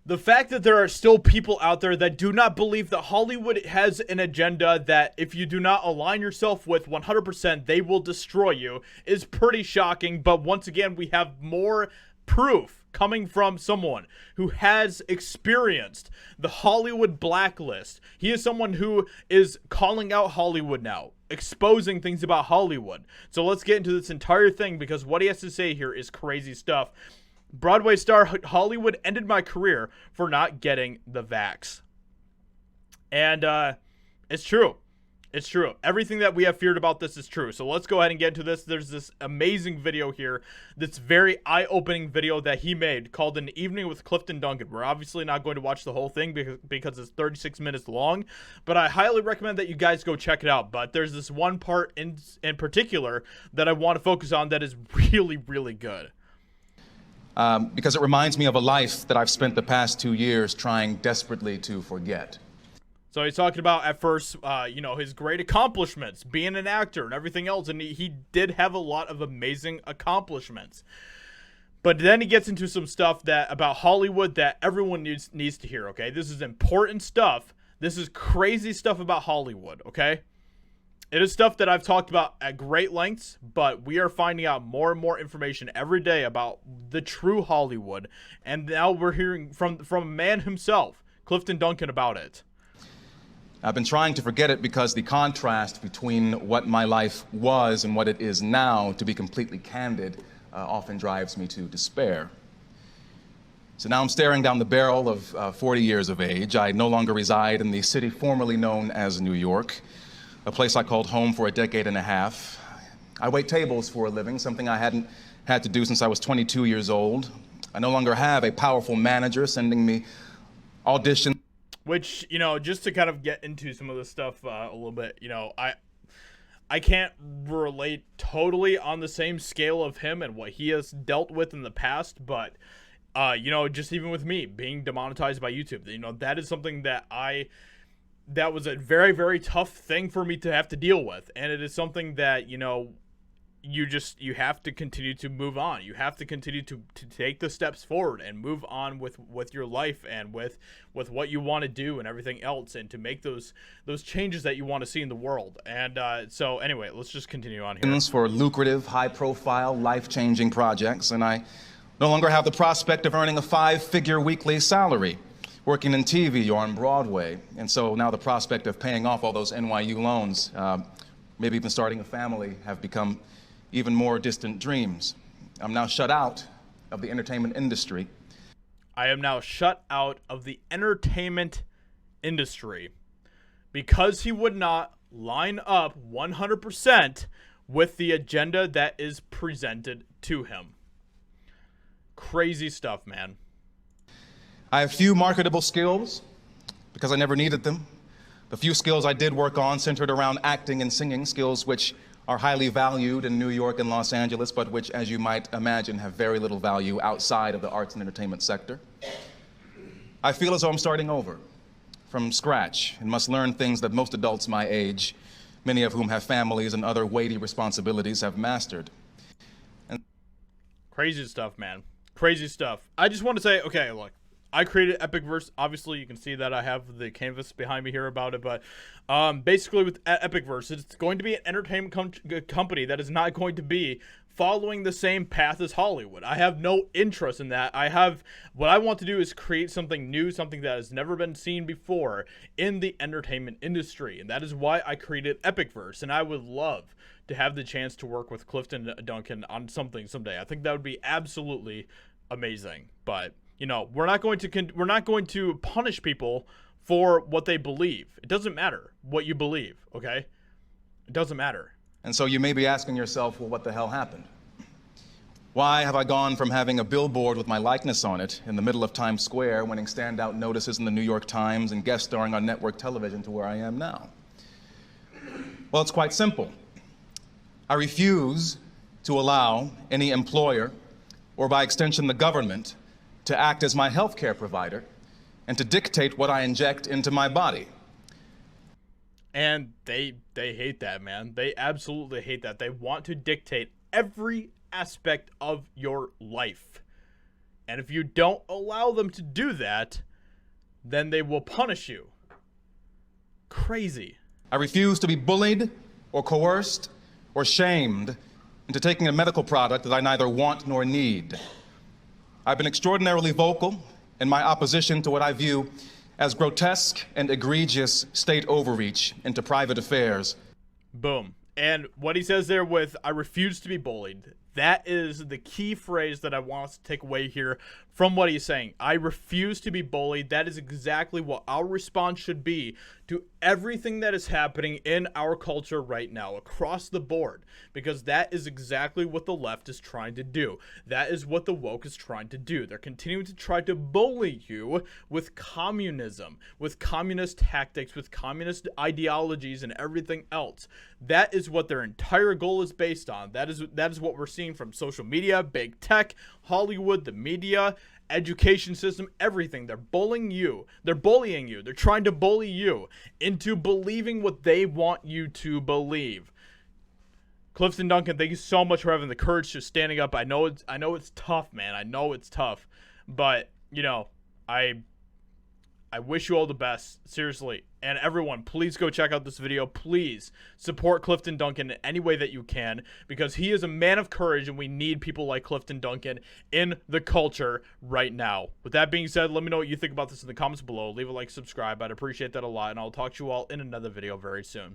The fact that there are still people out there that do not believe that Hollywood has an agenda that if you do not align yourself with 100%, they will destroy you is pretty shocking. But once again, we have more proof coming from someone who has experienced the Hollywood blacklist. He is someone who is calling out Hollywood now, exposing things about Hollywood. So let's get into this entire thing because what he has to say here is crazy stuff. Broadway star Hollywood ended my career for not getting the vax. And it's true. It's true. Everything that we have feared about this is true. So let's go ahead and get into this. There's this amazing video here. This very eye-opening video that he made called An Evening with Clifton Duncan. We're obviously not going to watch the whole thing because it's 36 minutes long. But I highly recommend that you guys go check it out. But there's this one part in particular that I want to focus on that is really, really good. Because it reminds me of a life that I've spent the past 2 years trying desperately to forget. So he's talking about at first, his great accomplishments, being an actor and everything else. And he did have a lot of amazing accomplishments. But then he gets into some stuff that about Hollywood that everyone needs to hear, okay? This is important stuff. This is crazy stuff about Hollywood, okay? It is stuff that I've talked about at great lengths, but we are finding out more and more information every day about the true Hollywood. And now we're hearing from a man himself, Clifton Duncan, about it. I've been trying to forget it because the contrast between what my life was and what it is now, to be completely candid, often drives me to despair. So now I'm staring down the barrel of 40 years of age. I no longer reside in the city formerly known as New York, a place I called home for a decade and a half. I wait tables for a living, something I hadn't had to do since I was 22 years old. I no longer have a powerful manager sending me auditions. Which, just to kind of get into some of this stuff a little bit, I can't relate totally on the same scale of him and what he has dealt with in the past, but, just even with me being demonetized by YouTube, that is something that that was a very, very tough thing for me to have to deal with. And it is something that, you have to continue to move on. You have to continue to take the steps forward and move on with your life and with what you want to do and everything else, and to make those changes that you want to see in the world. And so anyway, let's just continue on here. For lucrative, high-profile, life-changing projects, and I no longer have the prospect of earning a 5-figure weekly salary working in TV or on Broadway. And so now the prospect of paying off all those NYU loans, maybe even starting a family, have become even more distant dreams. I'm now shut out of the entertainment industry. I am now shut out of the entertainment industry because he would not line up 100% with the agenda that is presented to him. Crazy stuff, man. I have few marketable skills because I never needed them. The few skills I did work on centered around acting and singing, skills which are highly valued in New York and Los Angeles, but which, as you might imagine, have very little value outside of the arts and entertainment sector. I feel as though I'm starting over from scratch and must learn things that most adults my age, many of whom have families and other weighty responsibilities, have mastered. Crazy stuff, man. Crazy stuff. I just want to say, okay, look. I created EpicVerse. Obviously, you can see that I have the canvas behind me here about it. But basically, with EpicVerse, it's going to be an entertainment company that is not going to be following the same path as Hollywood. I have no interest in that. What I want to do is create something new, something that has never been seen before in the entertainment industry. And that is why I created EpicVerse. And I would love to have the chance to work with Clifton Duncan on something someday. I think that would be absolutely amazing. But we're not going to punish people for what they believe. It doesn't matter what you believe, okay? It doesn't matter. And so you may be asking yourself, well, what the hell happened? Why have I gone from having a billboard with my likeness on it in the middle of Times Square, winning standout notices in the New York Times and guest starring on network television, to where I am now? Well, it's quite simple. I refuse to allow any employer, or by extension the government, to act as my health care provider and to dictate what I inject into my body. And they hate that, man. They absolutely hate that. They want to dictate every aspect of your life. And if you don't allow them to do that, then they will punish you. Crazy. I refuse to be bullied or coerced or shamed into taking a medical product that I neither want nor need. I've been extraordinarily vocal in my opposition to what I view as grotesque and egregious state overreach into private affairs. Boom. And what he says there with, I refuse to be bullied, that is the key phrase that I want us to take away here from what he's saying. I refuse to be bullied. That is exactly what our response should be to everything that is happening in our culture right now, across the board, because that is exactly what the left is trying to do. That is what the woke is trying to do. They're continuing to try to bully you with communism, with communist tactics, with communist ideologies and everything else. That is what their entire goal is based on. That is what we're seeing from social media, big tech, Hollywood, the media, education system, everything. They're bullying you. They're bullying you. They're trying to bully you into believing what they want you to believe. Clifton, Duncan, thank you so much for having the courage to standing up. I know it's tough, man. I know it's tough, but you know, I wish you all the best, seriously. And everyone, please go check out this video. Please support Clifton Duncan in any way that you can, because he is a man of courage, and we need people like Clifton Duncan in the culture right now. With that being said, let me know what you think about this in the comments below. Leave a like, subscribe. I'd appreciate that a lot, and I'll talk to you all in another video very soon.